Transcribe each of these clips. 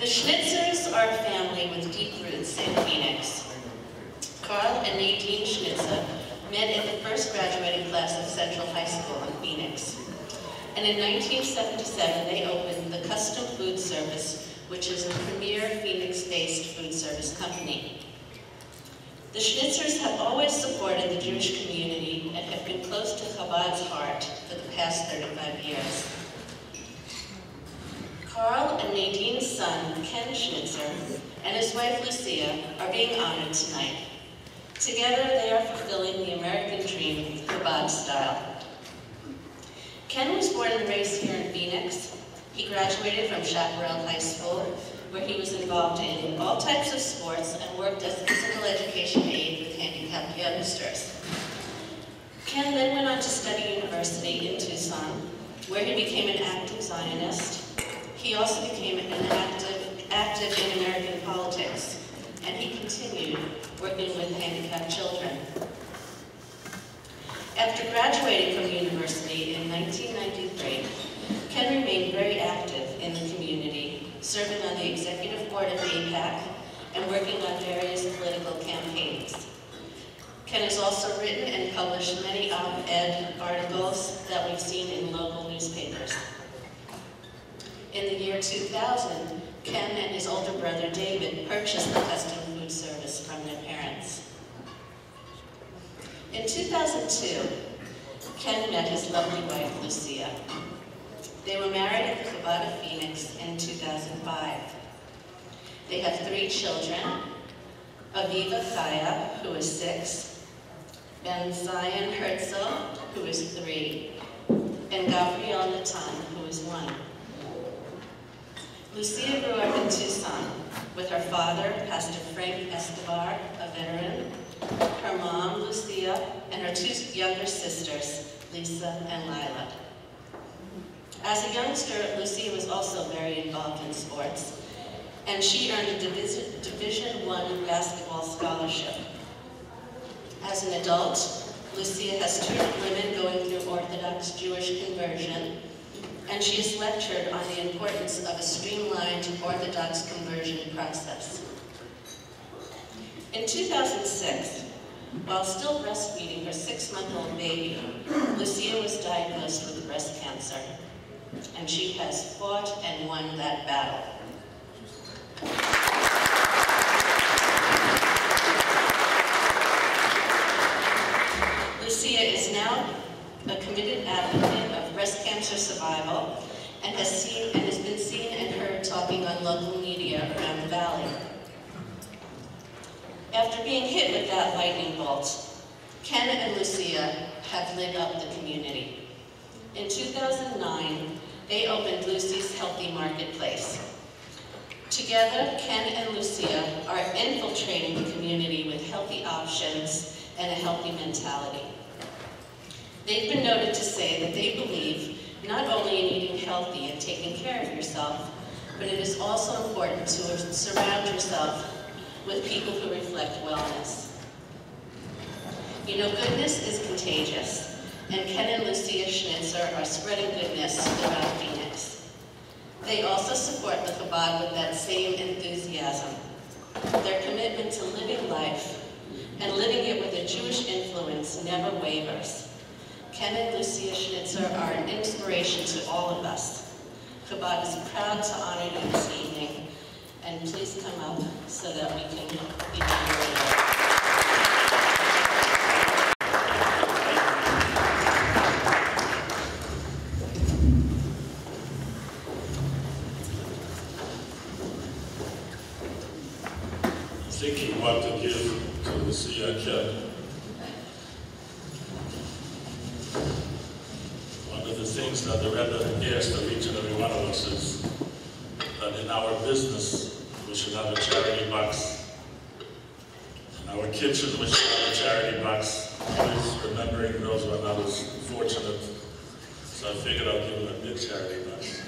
The Schnitzers are a family with deep roots in Phoenix. Carl and Nadine Schnitzer met in the first graduating class of Central High School in Phoenix. And in 1977, they opened the Custom Food Service, which is a premier Phoenix-based food service company. The Schnitzers have always supported the Jewish community and have been close to Chabad's heart for the past 35 years. Carl and Nadine's son, Ken Schnitzer, and his wife, Lucia, are being honored tonight. Together, they are fulfilling the American dream, Chabad style. Ken was born and raised here in Phoenix. He graduated from Chaparral High School, where he was involved in all types of sports and worked as a physical education aide with handicapped youngsters. Ken then went on to study university in Tucson, where he became an active Zionist. He also became active in American politics, and he continued working with handicapped children. After graduating from university in 1993, Ken remained very active in the community, serving on the executive board of AIPAC and working on various political campaigns. Ken has also written and published many op-ed articles that we've seen in local newspapers. In the year 2000, Ken and his older brother David purchased the Custom Food Service from their parents. In 2002, Ken met his lovely wife, Lucia. They were married at the Chabad of Phoenix in 2005. They have 3 children, Aviva Chaya, who is 6, Ben Zion Herzl, who is 3, and Gabriel Natan, who is 1. Lucia grew up in Tucson with her father, Pastor Frank Escobar, a veteran, her mom, Lucia, and her 2 younger sisters, Lisa and Lila. As a youngster, Lucia was also very involved in sports, and she earned a Division I basketball scholarship. As an adult, Lucia has tutored women going through Orthodox Jewish conversion, and she has lectured on the importance of a streamlined Orthodox conversion process. In 2006, while still breastfeeding her 6-month-old baby, Lucia was diagnosed with breast cancer, and she has fought and won that battle. Lucia is now a committed advocate of breast cancer survival and has been seen and heard talking on local media around the valley. After being hit with that lightning bolt, Ken and Lucia have lit up the community. In 2009, they opened Lucy's Healthy Marketplace. Together, Ken and Lucia are infiltrating the community with healthy options and a healthy mentality. They've been noted to say that they believe not only in eating healthy and taking care of yourself, but it is also important to surround yourself with people who reflect wellness. You know, goodness is contagious, and Ken and Lucia Schnitzer are spreading goodness throughout Phoenix. They also support the Chabad with that same enthusiasm. Their commitment to living life and living it with a Jewish influence never wavers. Ken and Lucia Schnitzer are an inspiration to all of us. Chabad is proud to honor you this evening, and please come up so that we can be honored. Thinking what to give to Lucia and Ken. One of the things that the Rebbe asks of each and every one of us is that in our business, we should have a charity box. In our kitchen, we should have a charity box. Always remembering those who are not as fortunate. So I figured I'll give them a big charity box.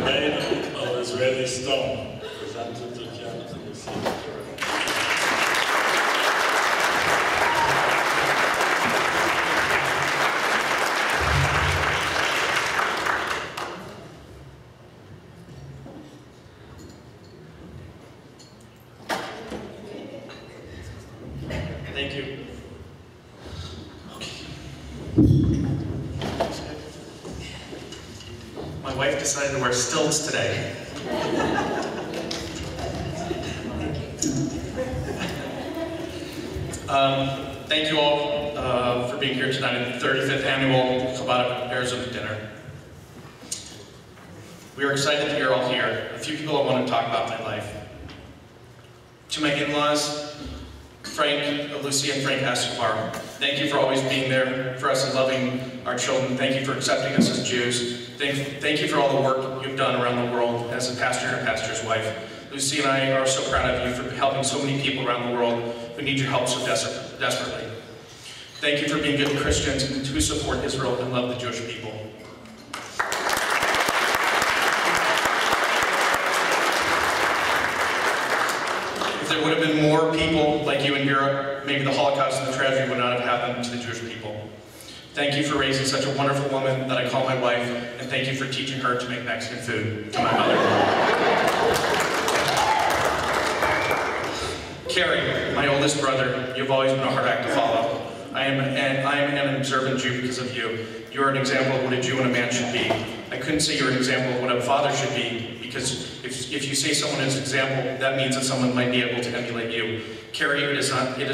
Made of Israeli stone. Presented to Ken and Lucia. decided to wear stilts today. Thank you all for being here tonight at the 35th Annual Chabad of Arizona dinner. We are excited that you're all here. A few people I want to talk about my life. To my in-laws, Frank, Lucia, and Frank Escobar, thank you for always being there for us and loving our children. Thank you for accepting us as Jews. Thank you for all the work you've done around the world as a pastor and a pastor's wife. Lucy and I are so proud of you for helping so many people around the world who need your help so desperately. Thank you for being good Christians who support Israel and love the Jewish people. If there would have been more people like you in Europe, maybe the Holocaust and the tragedy would not have happened to the Jewish people. Thank you for raising such a wonderful woman that I call my wife, and thank you for teaching her to make Mexican food to my mother. Carrie, my oldest brother, you've always been a hard act to follow. I am an observant Jew because of you. You are an example of what a Jew and a man should be. I couldn't say you're an example of what a father should be, because if you say someone is an example, that means that someone might be able to emulate you. Carrie, it is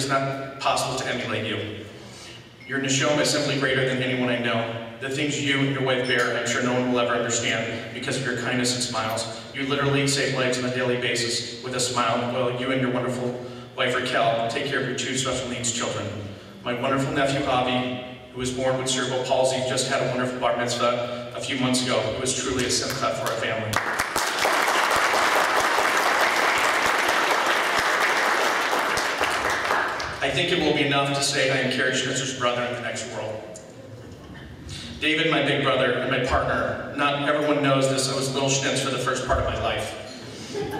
not possible to emulate you. Your neshama is simply greater than anyone I know. The things you and your wife bear, I'm sure no one will ever understand because of your kindness and smiles. You literally save lives on a daily basis with a smile, while you and your wonderful wife Raquel take care of your two special needs children. My wonderful nephew Avi, who was born with cerebral palsy, just had a wonderful bar mitzvah a few months ago. It was truly a simcha for our family. I think it will be enough to say I am Carrie Schnitzer's brother in the next world. David, my big brother, and my partner. Not everyone knows this, I was little Schnitz for the first part of my life.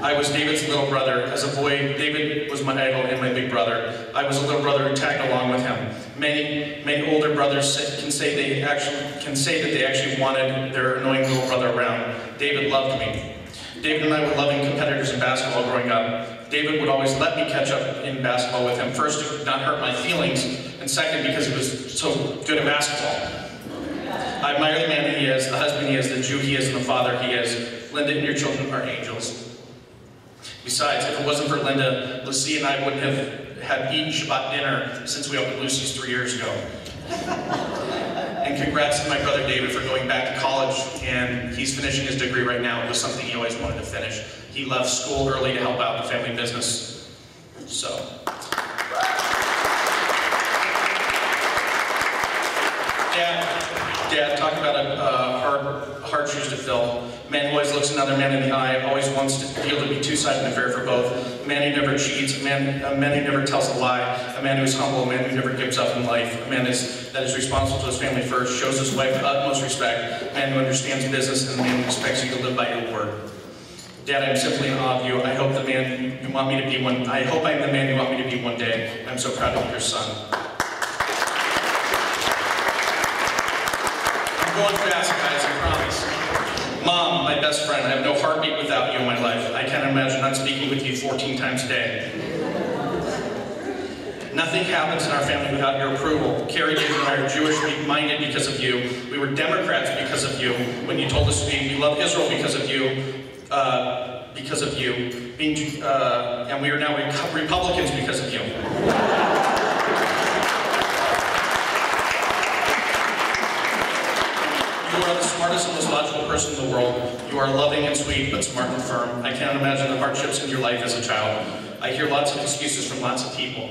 I was David's little brother. As a boy, David was my idol and my big brother. I was a little brother who tagged along with him. Many older brothers can say that they actually wanted their annoying little brother around. David loved me. David and I were loving competitors in basketball growing up. David would always let me catch up in basketball with him. First, it would not hurt my feelings, and second, because he was so good at basketball. I admire the man he is, the husband he is, the Jew he is, and the father he is. Linda and your children are angels. Besides, if it wasn't for Linda, Lucia and I wouldn't have had eaten Shabbat dinner since we opened Lucy's 3 years ago. And congrats to my brother David for going back to college, and he's finishing his degree right now. It was something he always wanted to finish. He left school early to help out the family business. So. Dad, talk about hard shoes to fill. A man who always looks another man in the eye, always wants to feel to be two-sided and fair for both. A man who never cheats, a man who never tells a lie, a man who is humble, a man who never gives up in life, a man that is responsible to his family first, shows his wife the utmost respect, a man who understands business, and a man who expects you to live by your word. Dad, I'm simply in awe of you. I hope I'm the man you want me to be one day. I'm so proud to be your son. Going fast, guys, I promise. Mom, my best friend, I have no heartbeat without you in my life. I can't imagine not speaking with you 14 times a day. Nothing happens in our family without your approval. Carrie, you and I are Jewish-minded because of you. We were Democrats because of you. When you told us we love Israel because of you, and we are now Republicans because of you. You are the smartest and most logical person in the world. You are loving and sweet, but smart and firm. I can't imagine the hardships in your life as a child. I hear lots of excuses from lots of people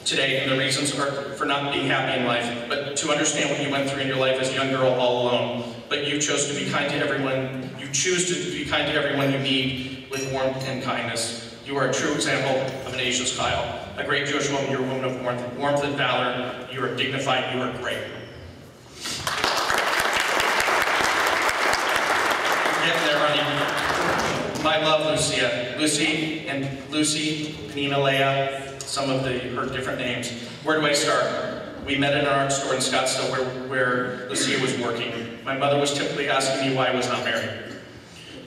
today, and the reasons are for not being happy in life, but to understand what you went through in your life as a young girl all alone. But you chose to be kind to everyone. You choose to be kind to everyone you meet with warmth and kindness. You are a true example of an Asia's child. A great Jewish woman, you're a woman of warmth and valor. You are dignified, you are great. Getting there, honey. My love, Lucia. Lucy, Panina, Leah, some of her different names. Where do I start? We met in an art store in Scottsdale where Lucia was working. My mother was typically asking me why I was not married.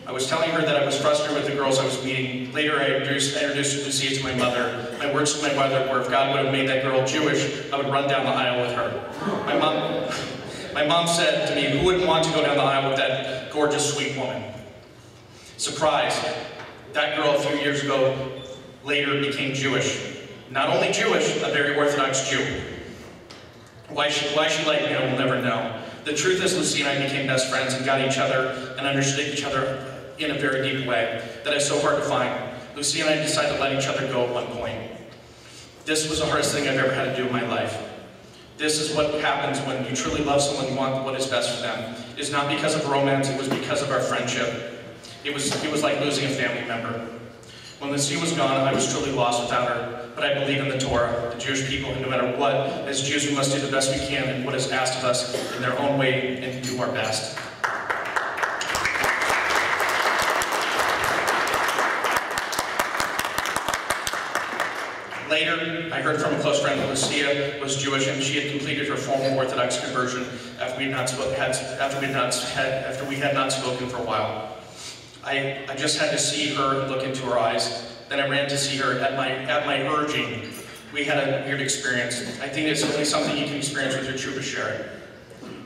I was telling her that I was frustrated with the girls I was meeting. Later, I introduced Lucia to my mother. My words to my mother were, if God would have made that girl Jewish, I would run down the aisle with her. My My mom said to me, who wouldn't want to go down the aisle with that gorgeous, sweet woman? Surprise, that girl a few years ago later became Jewish. Not only Jewish, a very Orthodox Jew. Why she liked me, I will never know. The truth is, Lucia and I became best friends and got each other and understood each other in a very deep way that is so hard to find. Lucia and I decided to let each other go at one point. This was the hardest thing I've ever had to do in my life. This is what happens when you truly love someone and want what is best for them. It is not because of romance, it was because of our friendship. It was like losing a family member. When Lucia was gone, I was truly lost without her, but I believe in the Torah, the Jewish people, and no matter what, as Jews we must do the best we can in what is asked of us in their own way and do our best. Later, I heard from a close friend that Lucia was Jewish and she had completed her formal Orthodox conversion after we had not spoken for a while. I just had to see her and look into her eyes. Then I ran to see her at my urging. We had a weird experience. I think it's only something you can experience with your true B'Sherit.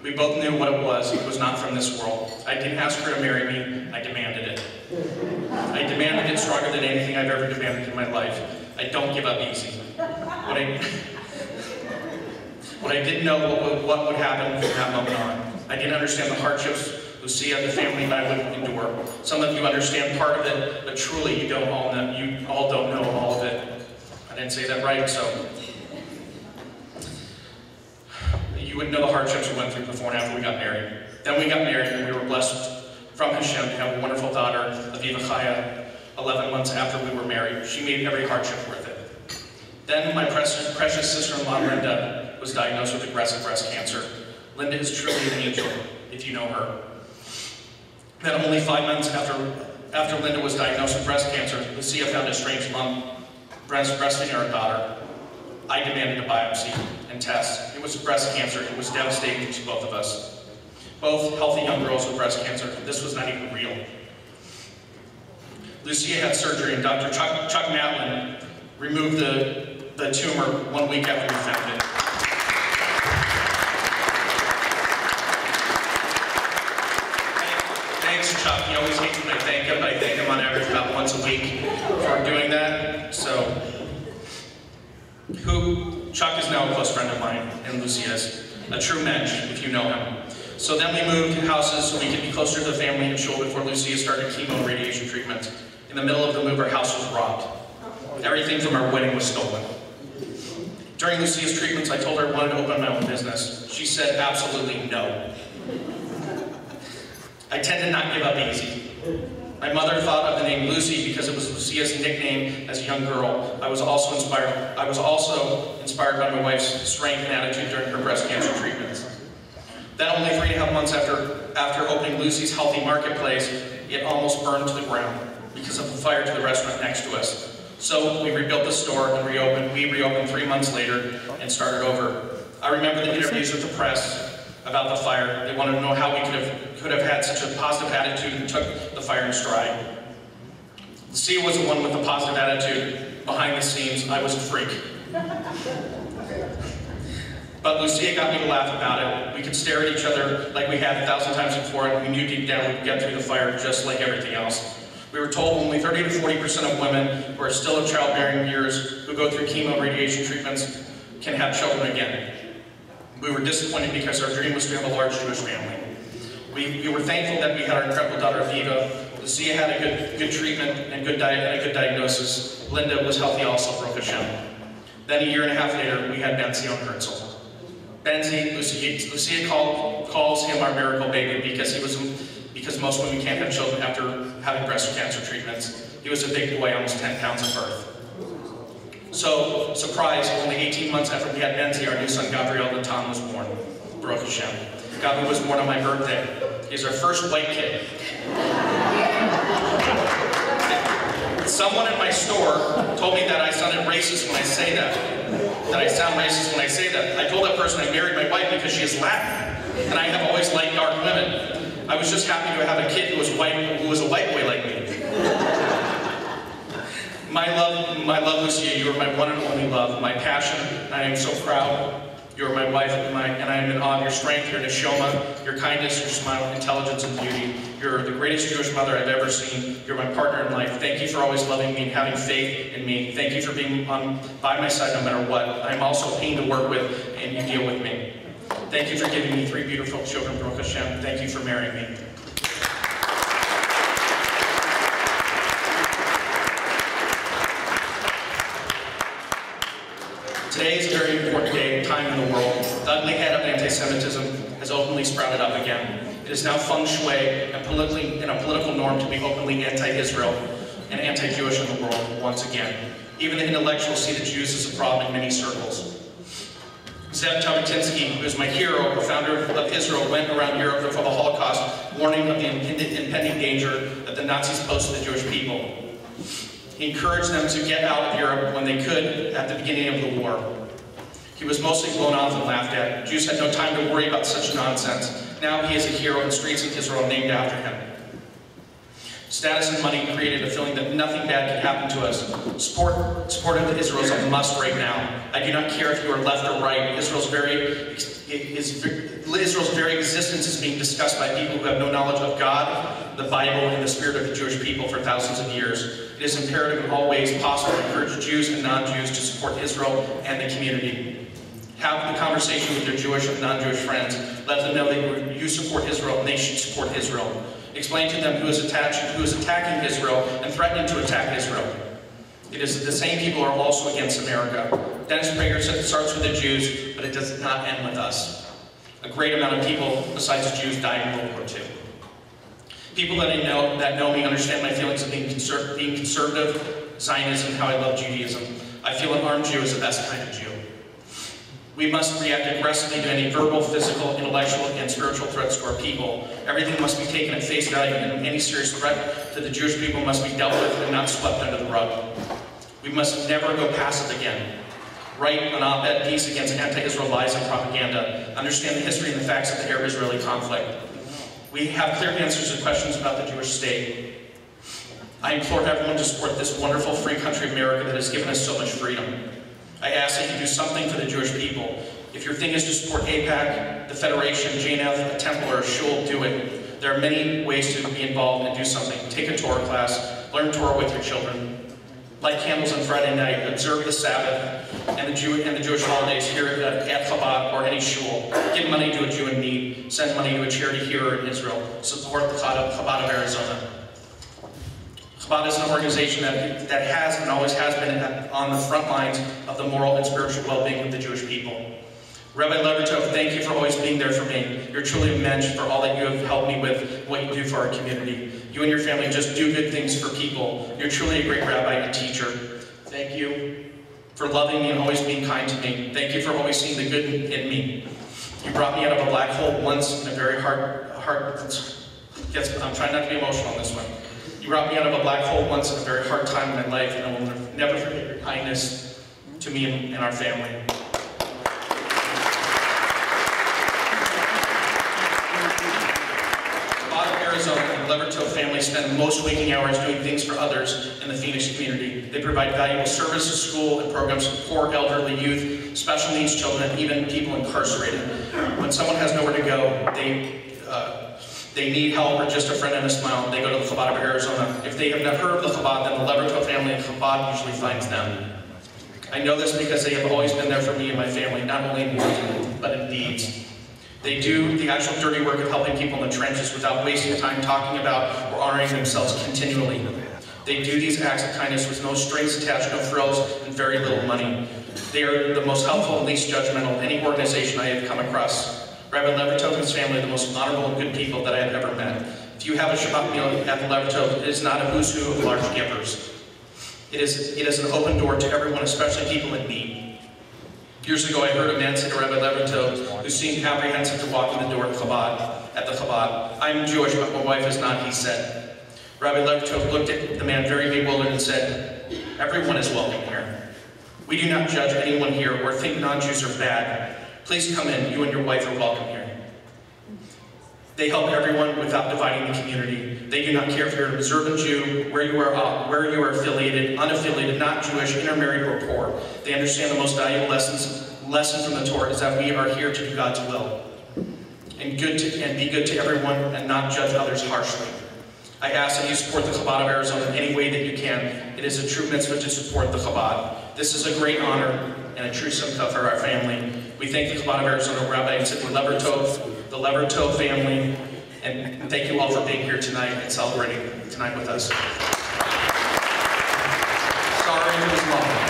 We both knew what it was. It was not from this world. I didn't ask her to marry me. I demanded it. I demanded it stronger than anything I've ever demanded in my life. I don't give up easy. What I didn't know what would happen from that moment on. I didn't understand the hardships Lucia, the family, and I would endure. Some of you understand part of it, but truly you all don't know all of it. I didn't say that right, so you wouldn't know the hardships we went through before and after we got married. Then we got married and we were blessed from Hashem to have a wonderful daughter, Aviva Chaya, 11 months after we were married. She made every hardship worth it. Then my precious sister-in-law, Linda, was diagnosed with aggressive breast cancer. Linda is truly an angel, if you know her. Then only 5 months after Linda was diagnosed with breast cancer, Lucia found a strange lump breastfeeding our daughter. I demanded a biopsy and test. It was breast cancer. It was devastating to both of us. Both healthy young girls with breast cancer. This was not even real. Lucia had surgery and Dr. Chuck Matlin removed the tumor 1 week after we found it. Thanks, Chuck. He always hates when I thank him. I thank him on average about once a week for doing that. So, Chuck is now a close friend of mine, and Lucia's a true mensch, if you know him. So then we moved houses so we could be closer to the family and Shul before Lucia started chemo and radiation treatment. In the middle of the move, our house was robbed. Everything from our wedding was stolen. During Lucia's treatments, I told her I wanted to open my own business. She said absolutely no. I tend to not give up easy. My mother thought of the name Lucy because it was Lucia's nickname as a young girl. I was also inspired by my wife's strength and attitude during her breast cancer treatments. Then only 3.5 months after opening Lucy's Healthy Marketplace, it almost burned to the ground because of a fire to the restaurant next to us. So we rebuilt the store and reopened. We reopened 3 months later and started over. I remember the interviews with the press about the fire. They wanted to know how we could have had such a positive attitude and took the fire in stride. Lucia was the one with the positive attitude. Behind the scenes, I was a freak. But Lucia got me to laugh about it. We could stare at each other like we had 1,000 times before, and we knew deep down we could get through the fire just like everything else. We were told only 30 to 40% of women who are still in childbearing years who go through chemo and radiation treatments can have children again. We were disappointed because our dream was to have a large Jewish family. We were thankful that we had our incredible daughter Aviva. Lucia had a good treatment and good diet and a good diagnosis. Linda was healthy also, Baruch Hashem. Then 1.5 years later, we had Benzi on Herzl. Benzi, Lucia calls him our miracle baby because most women can't have children after having breast cancer treatments. He was a big boy, almost 10 pounds at birth. So, surprise, only 18 months after we had Benzi, our new son Gabriel Natan was born. Baruch Hashem. Gabriel was born on my birthday. He's our first white kid. Someone in my store told me that I sounded racist when I say that. That I sound racist when I say that. I told that person I married my wife because she is Latin, and I have always liked dark women. I was just happy to have a kid who was a white boy like me. My love, Lucia, you are my one and only love, my passion, and I am so proud You are my wife, and I am in awe of your strength, your neshama, your kindness, your smile, intelligence, and beauty. You're the greatest Jewish mother I've ever seen. You're my partner in life. Thank you for always loving me and having faith in me. Thank you for being by my side no matter what. I'm also a pain to work with, and you deal with me. Thank you for giving me 3 beautiful children, Baruch Hashem. Thank you for marrying me. Today is a very important day, time in the world. The ugly head of anti-Semitism has openly sprouted up again. It is now feng shui and a political norm to be openly anti-Israel and anti-Jewish in the world once again. Even the intellectuals see the Jews as a problem in many circles. Zev Jabotinsky, who is my hero, the founder of Israel, went around Europe before the Holocaust, warning of the impending danger that the Nazis posed to the Jewish people. He encouraged them to get out of Europe when they could at the beginning of the war. He was mostly blown off and laughed at. Jews had no time to worry about such nonsense. Now he is a hero and streets in Israel named after him. Status and money created a feeling that nothing bad could happen to us. Support of Israel is a must right now. I do not care if you are left or right. Israel's very existence is being discussed by people who have no knowledge of God, the Bible, and the spirit of the Jewish people for thousands of years. It is imperative in all ways possible to encourage Jews and non-Jews to support Israel and the community. Have the conversation with your Jewish and non-Jewish friends. Let them know that you support Israel and they should support Israel. Explain to them who is attacking Israel and threatening to attack Israel. It is the same people are also against America. Dennis Prager said it starts with the Jews, but it does not end with us. A great amount of people besides Jews died in World War II. People that know me understand my feelings of being conservative, Zionism, how I love Judaism. I feel an armed Jew is the best kind of Jew. We must react aggressively to any verbal, physical, intellectual, and spiritual threats to our people. Everything must be taken at face value, and any serious threat to the Jewish people must be dealt with and not swept under the rug. We must never go passive again. Write an op-ed piece against anti-Israel lies and propaganda. Understand the history and the facts of the Arab-Israeli conflict. We have clear answers to questions about the Jewish state. I implore everyone to support this wonderful free country, America, that has given us so much freedom. I ask that you do something for the Jewish people. If your thing is to support AIPAC, the Federation, JNF, a temple, or a shul, do it. There are many ways to be involved and do something. Take a Torah class, learn Torah with your children, light candles on Friday night, observe the Sabbath and the Jewish holidays here at Chabad or any shul. Give money to a Jew in need. Send money to a charity here in Israel. Support the Chabad of Arizona. Chabad is an organization that has and always has been on the front lines of the moral and spiritual well-being of the Jewish people. Rabbi Levertov, thank you for always being there for me. You're truly a mensch for all that you have helped me with, what you do for our community. You and your family just do good things for people. You're truly a great rabbi and teacher. Thank you for loving me and always being kind to me. Thank you for always seeing the good in me. You brought me out of a black hole once in a very hard I'm trying not to be emotional on this one. You brought me out of a black hole once in a very hard time in my life, and I will never forget your kindness to me and our family. Chabad of Arizona and the Levertov family spend most waking hours doing things for others in the Phoenix community. They provide valuable services, school, and programs for poor, elderly, youth, special needs children, and even people incarcerated. When someone has nowhere to go, they need help or just a friend and a smile, they go to the Chabad of Arizona. If they have never heard of the Chabad, then the Levertov family and Chabad usually finds them. I know this because they have always been there for me and my family, not only in words, but in deeds. They do the actual dirty work of helping people in the trenches without wasting time talking about or honoring themselves continually. They do these acts of kindness with no strings attached, no frills, and very little money. They are the most helpful and least judgmental of any organization I have come across. Rabbi Levertov and his family are the most honorable and good people that I have ever met. If you have a Shabbat meal at the Levertov, it is not a who's who of large givers. It is an open door to everyone, especially people in need. Years ago, I heard a man say to Rabbi Levertov, who seemed apprehensive to walk in the door at the Chabad, "I'm Jewish, but my wife is not," he said. Rabbi Levertov looked at the man very bewildered and said, "Everyone is welcome here. We do not judge anyone here or think non-Jews are bad. Please come in, you and your wife are welcome here." They help everyone without dividing the community. They do not care if you're an observant Jew, where you are affiliated, unaffiliated, not Jewish, intermarried, or poor. They understand the most valuable lessons lesson from the Torah is that we are here to do God's will and be good to everyone and not judge others harshly. I ask that you support the Chabad of Arizona in any way that you can. It is a true mitzvah to support the Chabad. This is a great honor and a true simcha for our family. We thank the Chabad of Arizona Rabbi and the Levertov family, and thank you all for being here tonight and celebrating tonight with us. Sorry it was long.